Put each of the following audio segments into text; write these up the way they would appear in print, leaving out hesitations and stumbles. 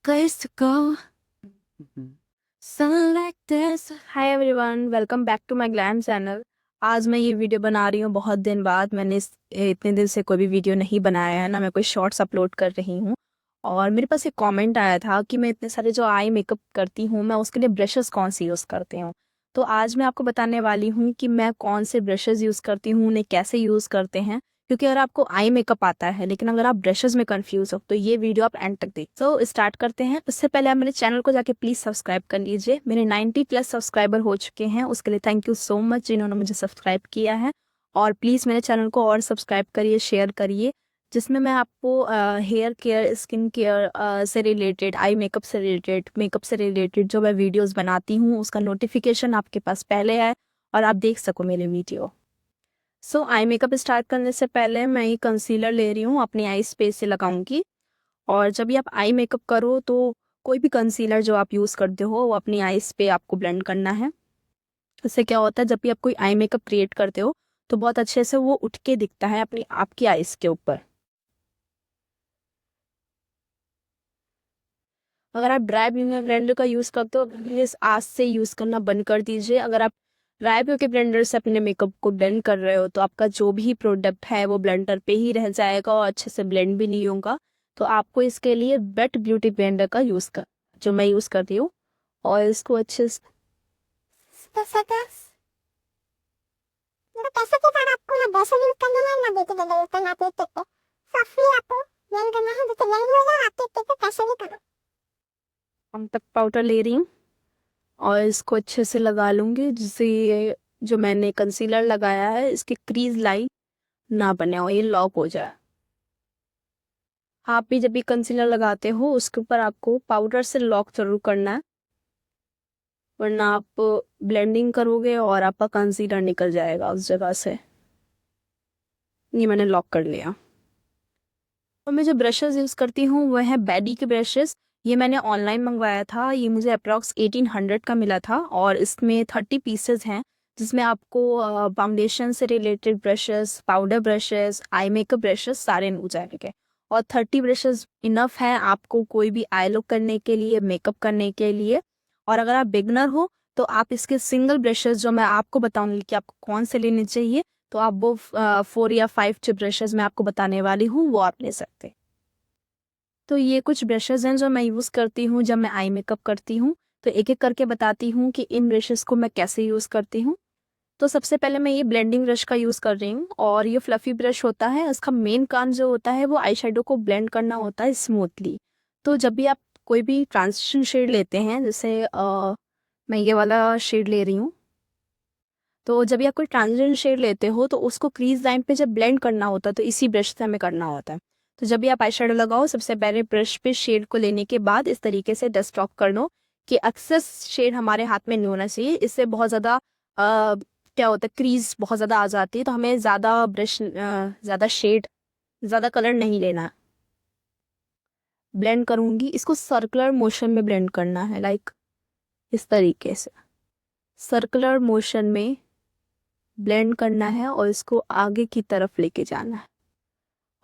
place to go. Sun like this. Hi everyone, welcome back to my glam channel. आज मैं ये video बना रही हूँ बहुत दिन बाद। मैंने इतने दिन से कोई भी वीडियो नहीं बनाया है ना, मैं कोई शॉर्ट्स अपलोड कर रही हूँ। और मेरे पास एक कमेंट आया था कि मैं इतने सारे जो आई मेकअप करती हूँ, मैं उसके लिए ब्रशेस कौन सी यूज़ करती हूँ। तो आज मैं आपको बताने वाली हूँ कि मैं कौन से ब्रशेस यूज़ करती हूँ, उन्हें कैसे यूज़ करते हैं। क्योंकि अगर आपको आई मेकअप आता है लेकिन अगर आप ब्रशेस में कंफ्यूज हो तो ये वीडियो आप एंड तक देखिए। तो स्टार्ट करते हैं। उससे पहले आप मेरे चैनल को जाके प्लीज़ सब्सक्राइब कर लीजिए। मेरे 90+ सब्सक्राइबर हो चुके हैं, उसके लिए थैंक यू सो मच जिन्होंने मुझे सब्सक्राइब किया है। और प्लीज़ मेरे चैनल को और सब्सक्राइब करिए, शेयर करिए, जिसमें मैं आपको हेयर केयर, स्किन केयर से रिलेटेड, आई मेकअप से रिलेटेड, मेकअप से रिलेटेड जो मैं वीडियोज़ बनाती हूँ उसका नोटिफिकेशन आपके पास पहले आए और आप देख सको मेरे वीडियो। सो आई मेकअप स्टार्ट करने से पहले मैं ये कंसीलर ले रही हूँ, अपनी आई स्पेस से लगाऊंगी। और जब भी आप आई मेकअप करो तो कोई भी कंसीलर जो आप यूज़ करते हो वो अपनी आईज पे आपको ब्लेंड करना है। इससे क्या होता है, जब भी आप कोई आई मेकअप क्रिएट करते हो तो बहुत अच्छे से वो उठ के दिखता है अपनी आपकी आईज के ऊपर। अगर आप ड्राई ब्लेंडर का यूज़ करते हो प्लीज़ आज से यूज़ करना बंद कर दीजिए। अगर आप ड्राई ब्यूटी ब्लेंडर से अपने मेकअप को ब्लेंड कर रहे हो तो आपका जो भी प्रोडक्ट है वो ब्लेंडर पे ही रह जाएगा और अच्छे से ब्लेंड भी नहीं होगा। तो आपको इसके लिए वेट ब्यूटी ब्लेंडर का यूज़ कर, जो मैं यूज़ करती हूँ, और इसको अच्छे से कैसे के बाद आपको ना ब्रश यूज करना है ना बेटी ब्लेंडर यूज करना है। आप एक टिप पे सॉफ्टली आपको ब्लेंड करना है, जैसे ब्लेंड हो जाए आप एक टिप पे कैसे भी करो। हम तक पाउडर ले रही हूँ और इसको अच्छे से लगा लूँगी, जिससे ये जो मैंने कंसीलर लगाया है इसकी क्रीज लाइन ना बने और ये लॉक हो जाए। आप भी जब भी कंसीलर लगाते हो उसके ऊपर आपको पाउडर से लॉक जरूर करना है, वरना आप ब्लेंडिंग करोगे और आपका कंसीलर निकल जाएगा उस जगह से। ये मैंने लॉक कर लिया। और मैं जो ब्रशेस यूज़ करती हूँ वह है बैडी के ब्रशेस। ये मैंने ऑनलाइन मंगवाया था, ये मुझे अप्रॉक्स 1800 का मिला था और इसमें 30 पीसेस हैं, जिसमें आपको फाउंडेशन से related brushes, powder brushes, eye makeup brushes सारे मिल जाएंगे। और 30 ब्रशेस इनफ है आपको कोई भी आई लुक करने के लिए, मेकअप करने के लिए। और अगर आप बिगनर हो तो आप इसके सिंगल ब्रशेस जो मैं आपको बताऊंगी कि आपको कौन से लेने चाहिए, तो आप वो 4 या 5 जो ब्रशेस मैं आपको बताने वाली हूँ वो आप ले सकते हैं। तो ये कुछ ब्रशेस हैं जो मैं यूज़ करती हूँ जब मैं आई मेकअप करती हूँ। तो एक एक करके बताती हूँ कि इन ब्रशेस को मैं कैसे यूज़ करती हूँ। तो सबसे पहले मैं ये ब्लेंडिंग ब्रश का यूज़ कर रही हूँ और ये फ्लफ़ी ब्रश होता है। इसका मेन काम जो होता है वो आई शेडो को ब्लेंड करना होता है स्मूथली। तो जब भी आप कोई भी ट्रांजिशन शेड लेते हैं, जैसे मैं ये वाला शेड ले रही हूँ, तो जब भी आप कोई ट्रांजिशन शेड लेते हो तो उसको क्रीज लाइन पे जब ब्लेंड करना होता है तो इसी ब्रश से हमें करना होता है। तो जब भी आप आई शेडो लगाओ सबसे पहले ब्रश पे शेड को लेने के बाद इस तरीके से डस्ट ऑफ कर लो कि एक्सेस शेड हमारे हाथ में नहीं होना चाहिए। इससे बहुत ज़्यादा क्या होता है, क्रीज बहुत ज़्यादा आ जाती है, तो हमें ज़्यादा ज़्यादा शेड, ज़्यादा कलर नहीं लेना है। ब्लेंड करूँगी, इसको सर्कुलर मोशन में ब्लेंड करना है, लाइक इस तरीके से सर्कुलर मोशन में ब्लेंड करना है और इसको आगे की तरफ लेके जाना है।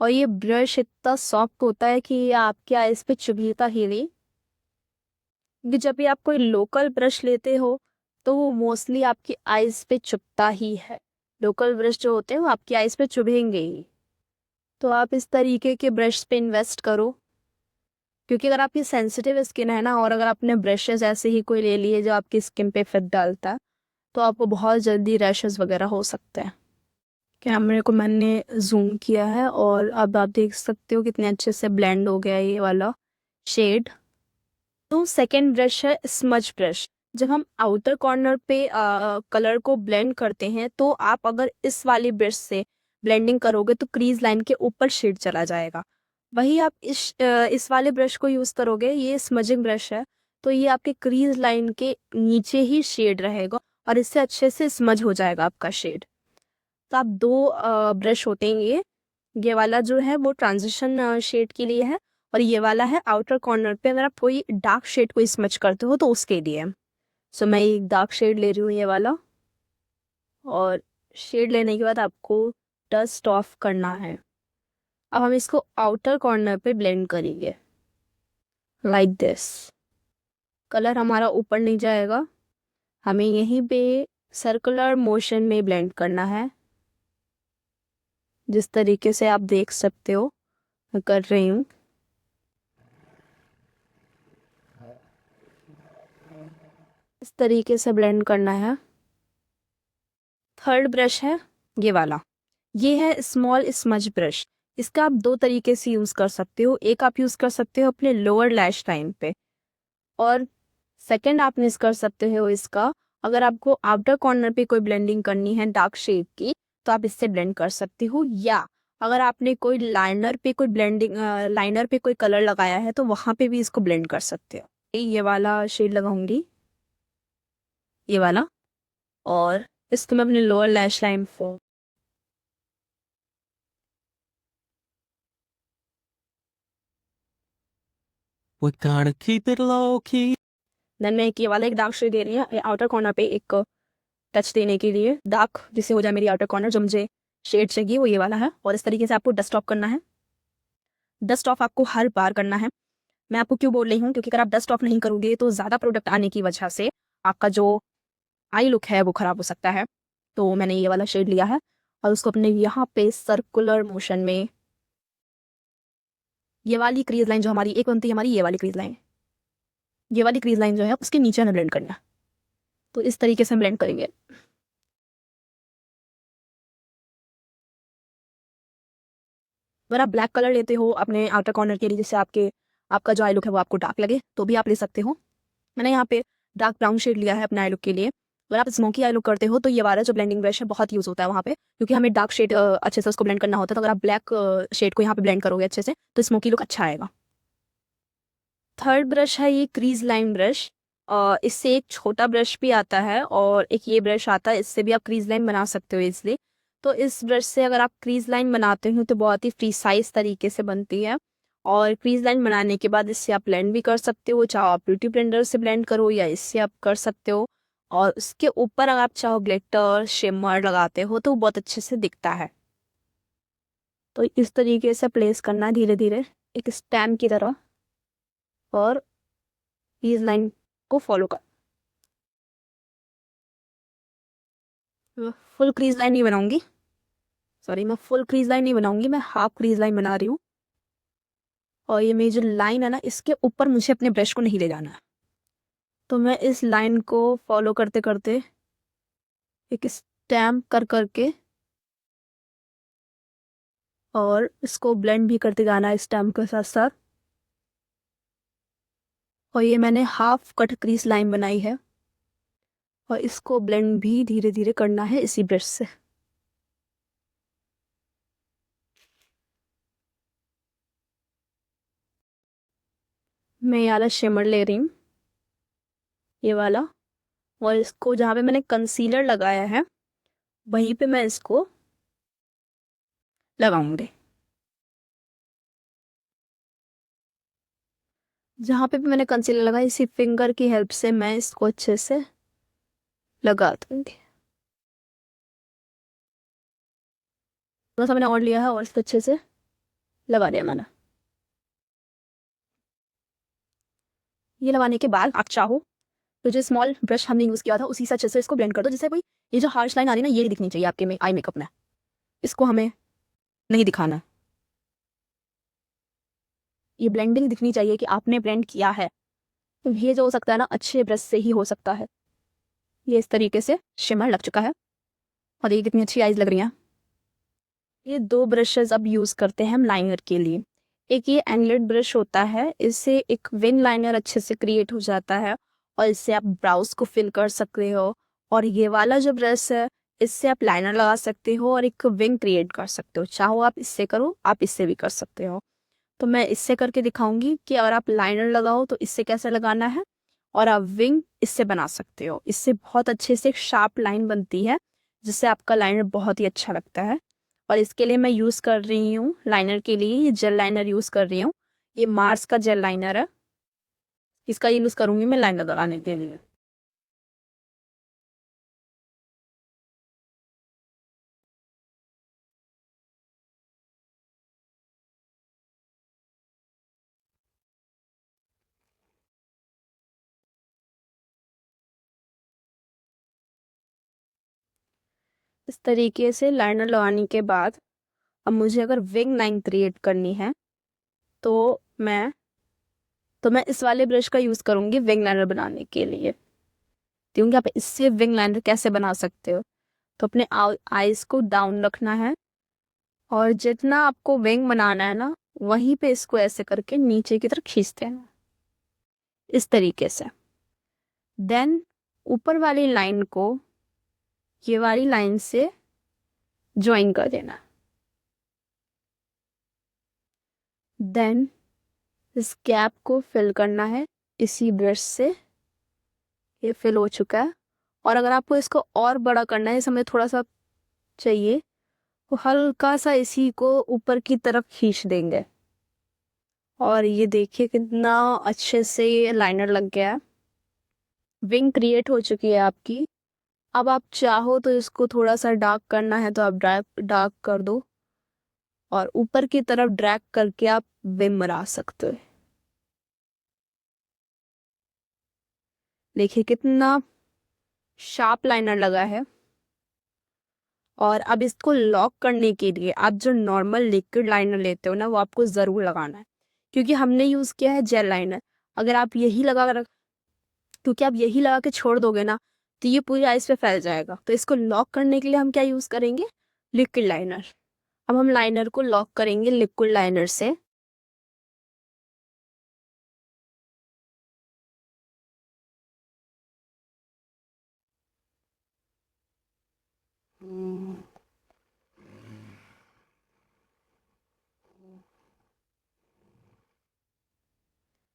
और ये ब्रश इतना सॉफ्ट होता है कि ये आपके आईज पे चुभेगा ही नहीं। क्योंकि जब भी आप कोई लोकल ब्रश लेते हो तो वो मोस्टली आपकी आईज पे चुभता ही है। लोकल ब्रश जो होते हैं वो आपकी आईज पे चुभेंगे ही। तो आप इस तरीके के ब्रश पे इन्वेस्ट करो, क्योंकि अगर आपकी सेंसिटिव स्किन है ना और अगर आपने ब्रशेज ऐसे ही कोई ले लिए जो आपकी स्किन पे इफेक्ट डालता है तो आपको बहुत जल्दी रैशेस वगैरह हो सकते हैं। कैमरे को मैंने जूम किया है और अब आप देख सकते हो कितने अच्छे से ब्लेंड हो गया ये वाला शेड। तो सेकेंड ब्रश है स्मज ब्रश। जब हम आउटर कॉर्नर पे कलर को ब्लेंड करते हैं तो आप अगर इस वाली ब्रश से ब्लेंडिंग करोगे तो क्रीज लाइन के ऊपर शेड चला जाएगा। वही आप इस वाले ब्रश को यूज़ करोगे, ये स्मजिंग ब्रश है, तो ये आपके क्रीज लाइन के नीचे ही शेड रहेगा और इससे अच्छे से स्मज हो जाएगा आपका शेड। तो आप दो ब्रश होते हैं ये वाला जो है वो ट्रांजिशन शेड के लिए है और ये वाला है आउटर कॉर्नर पे अगर आप कोई डार्क शेड को स्मच करते हो तो उसके लिए। सो मैं एक डार्क शेड ले रही हूँ ये वाला, और शेड लेने के बाद आपको डस्ट ऑफ करना है। अब हम इसको आउटर कॉर्नर पे ब्लेंड करेंगे लाइक दिस। कलर हमारा ऊपर नहीं जाएगा, हमें यहीं पे सर्कुलर मोशन में ब्लेंड करना है, जिस तरीके से आप देख सकते हो मैं कर रही हूँ। इस तरीके से ब्लेंड करना है। थर्ड ब्रश है ये वाला, ये है स्मॉल स्मज ब्रश। इसका आप दो तरीके से यूज़ कर सकते हो। एक आप यूज़ कर सकते हो अपने लोअर लैश लाइन पे, और सेकंड आप यूज़ कर सकते हो इसका अगर आपको आउटर कॉर्नर पे कोई ब्लेंडिंग करनी है डार्क शेड की, तो आप इससे ब्लेंड कर सकते हो। या अगर आपने कोई लाइनर पे कोई कलर लगाया है तो वहाँ पे भी इसको ब्लेंड कर सकते हो। ये वाला शेड लगाऊंगी, ये वाला, और इसको मैं अपने लोअर लैश लाइन पर We gotta keep it low key. Then मैं ये वाला एक डार्क शेड दे रही हूँ आउटर कॉर्नर पे, एक टच देने के लिए डार्क, जिससे हो जाए मेरी आउटर कॉर्नर। जो मुझे शेड चाहिए वो ये वाला है। और इस तरीके से आपको डस्ट ऑफ करना है। डस्ट ऑफ आपको हर बार करना है। मैं आपको क्यों बोल रही हूँ, क्योंकि अगर आप डस्ट ऑफ नहीं करोगे तो ज़्यादा प्रोडक्ट आने की वजह से आपका जो आई लुक है वो ख़राब हो सकता है। तो मैंने ये वाला शेड लिया है और उसको अपने यहाँ पे सर्कुलर मोशन में, ये वाली क्रीज लाइन जो हमारी एक बनती है, हमारी ये वाली क्रीज लाइन, ये वाली क्रीज लाइन जो है उसके नीचे हमें ब्लेंड करना है। तो इस तरीके से हम ब्लेंड करेंगे। अगर आप ब्लैक कलर लेते हो अपने आउटर कॉर्नर के लिए, जिससे आपका जो आई लुक है वो आपको डार्क लगे, तो भी आप ले सकते हो। मैंने यहाँ पे डार्क ब्राउन शेड लिया है अपने आई लुक के लिए। अगर आप स्मोकी आई लुक करते हो तो ये वाला जो ब्लेंडिंग ब्रश है बहुत यूज़ होता है वहाँ पे, क्योंकि हमें डार्क शेड अच्छे से उसको ब्लेंड करना होता है। तो अगर आप ब्लैक शेड को यहाँ पे ब्लेंड करोगे अच्छे से तो स्मोकी लुक अच्छा आएगा। थर्ड ब्रश है ये क्रीज लाइन ब्रश। इससे एक छोटा ब्रश भी आता है और एक ये ब्रश आता है, इससे भी आप क्रीज लाइन बना सकते हो इसलिए। तो इस ब्रश से अगर आप क्रीज लाइन बनाते हो तो बहुत ही प्रीसाइज तरीके से बनती है। और क्रीज लाइन बनाने के बाद इससे आप ब्लेंड भी कर सकते हो, चाहे आप ब्यूटी ब्लेंडर से ब्लेंड करो या इससे आप कर सकते हो। और उसके ऊपर अगर आप चाहो ग्लिटर शिमर लगाते हो तो बहुत अच्छे से दिखता है। तो इस तरीके से प्लेस करना धीरे धीरे एक स्टैम्प की तरह, और इस लाइन को फॉलो कर। फुल क्रीज लाइन नहीं बनाऊंगी, सॉरी, मैं फुल क्रीज लाइन नहीं बनाऊंगी, मैं हाफ क्रीज लाइन बना रही हूँ। और ये मेरी जो लाइन है ना, इसके ऊपर मुझे अपने ब्रश को नहीं ले जाना है। तो मैं इस लाइन को फॉलो करते करते एक स्टैम्प कर करके और इसको ब्लेंड भी करते जाना है स्टैम्प के साथ साथ। और ये मैंने हाफ कट क्रीज लाइन बनाई है और इसको ब्लेंड भी धीरे धीरे करना है इसी ब्रश से। मैं ये वाला शिमर ले रही हूँ, ये वाला, और इसको जहाँ पे मैंने कंसीलर लगाया है वहीं पे मैं इसको लगाऊंगी। जहाँ पे भी मैंने कंसीलर लगाया इसी फिंगर की हेल्प से मैं इसको अच्छे से लगा दूंगी। थोड़ा सा मैंने और लिया है और इसको अच्छे से लगा दिया मैंने। ये लगाने के बाद आप चाहो तो जो स्मॉल ब्रश हमने यूज़ किया था उसी से अच्छे से इसको ब्लेंड कर दो, जिससे कोई ये जो हार्श लाइन आ रही है ना, ये नहीं दिखनी चाहिए आपके में आई मेकअप में। इसको हमें नहीं दिखाना। ये ब्लेंडिंग दिखनी चाहिए कि आपने ब्लेंड किया है। तो ये जो हो सकता है ना, अच्छे ब्रश से ही हो सकता है। ये इस तरीके से शिमर लग चुका है और ये कितनी अच्छी आईज लग रही हैं। ये दो ब्रशेस अब यूज़ करते हैं हम लाइनर के लिए। एक ये एंगलेट ब्रश होता है, इससे एक विंग लाइनर अच्छे से क्रिएट हो जाता है और इससे आप ब्राउज को फिल कर सकते हो। और ये वाला जो ब्रश है, इससे आप लाइनर लगा सकते हो और एक विंग क्रिएट कर सकते हो। चाहो आप इससे करो, आप इससे भी कर सकते हो। तो मैं इससे करके दिखाऊंगी कि अगर आप लाइनर लगाओ तो इससे कैसे लगाना है, और आप विंग इससे बना सकते हो। इससे बहुत अच्छे से एक शार्प लाइन बनती है, जिससे आपका लाइनर बहुत ही अच्छा लगता है। और इसके लिए मैं यूज़ कर रही हूँ लाइनर के लिए ये जेल लाइनर यूज़ कर रही हूँ। ये मार्स का जेल लाइनर है, इसका यूज़ करूँगी मैं लाइनर लगाने के लिए। इस तरीके से लाइनर लगाने के बाद अब मुझे अगर विंग लाइन क्रिएट करनी है तो मैं इस वाले ब्रश का यूज़ करूँगी विंग लाइनर बनाने के लिए। क्योंकि आप इससे विंग लाइनर कैसे बना सकते हो, तो अपने आईज को डाउन रखना है और जितना आपको विंग बनाना है ना वहीं पे इसको ऐसे करके नीचे की तरफ खींचते हैं इस तरीके से। देन ऊपर वाली लाइन को ये वाली लाइन से ज्वाइन कर देना। देन इस गैप को फिल करना है इसी ब्रश से। ये फिल हो चुका है। और अगर आपको इसको और बड़ा करना है, हमें थोड़ा सा चाहिए, तो हल्का सा इसी को ऊपर की तरफ खींच देंगे और ये देखिए कितना अच्छे से ये लाइनर लग गया है। विंग क्रिएट हो चुकी है आपकी। अब आप चाहो तो इसको थोड़ा सा डार्क करना है तो आप डार्क कर दो और ऊपर की तरफ ड्रैग करके आप विंग बना सकते हो। देखिए कितना शार्प लाइनर लगा है। और अब इसको लॉक करने के लिए आप जो नॉर्मल लिक्विड लाइनर लेते हो ना वो आपको ज़रूर लगाना है, क्योंकि हमने यूज़ किया है जेल लाइनर। अगर आप यही क्योंकि आप यही लगा के छोड़ दोगे ना तो ये पूरी आइस पे फैल जाएगा। तो इसको लॉक करने के लिए हम क्या यूज़ करेंगे, लिक्विड लाइनर। अब हम लाइनर को लॉक करेंगे लिक्विड लाइनर से।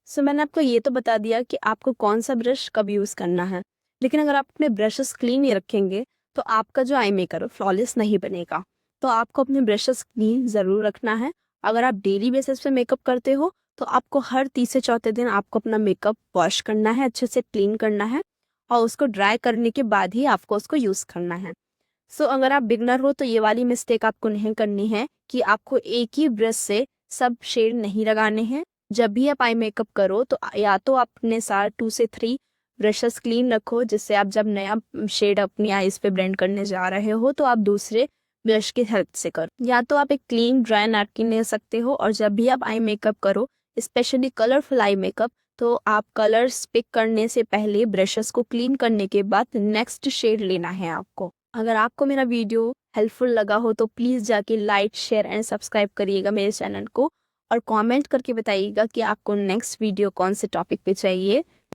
सो मैंने आपको ये तो बता दिया कि आपको कौन सा ब्रश कब यूज़ करना है, लेकिन अगर आप अपने ब्रशेस क्लीन नहीं रखेंगे तो आपका जो आई मेकअप फ्लॉलेस नहीं बनेगा। तो आपको अपने ब्रशेस क्लीन ज़रूर रखना है। अगर आप डेली बेसिस पे मेकअप करते हो तो आपको हर तीसरे चौथे दिन आपको अपना मेकअप वॉश करना है, अच्छे से क्लीन करना है और उसको ड्राई करने के बाद ही आपको उसको यूज़ करना है। सो अगर आप बिगनर हो तो ये वाली मिस्टेक आपको नहीं करनी है कि आपको एक ही ब्रश से सब शेड नहीं लगाने हैं। जब भी आप आई मेकअप करो तो या तो आप अपने साथ 2 से 3 ब्रशेस क्लीन रखो, जिससे आप जब नया शेड अपनी आईज पे ब्लेंड करने जा रहे हो तो आप दूसरे ब्रश की हेल्प से करो। या तो आप एक क्लीन ड्राई नैपकिन ले सकते हो और जब भी आप आई मेकअप करो, स्पेशली कलरफुल आई मेकअप, तो आप कलर्स पिक करने से पहले ब्रशेस को क्लीन करने के बाद नेक्स्ट शेड लेना है आपको। अगर आपको मेरा वीडियो हेल्पफुल लगा हो तो प्लीज़ जाके लाइक, शेयर एंड सब्सक्राइब करिएगा मेरे चैनल को और कमेंट करके बताइएगा कि आपको नेक्स्ट वीडियो कौन से टॉपिक पे चाहिए।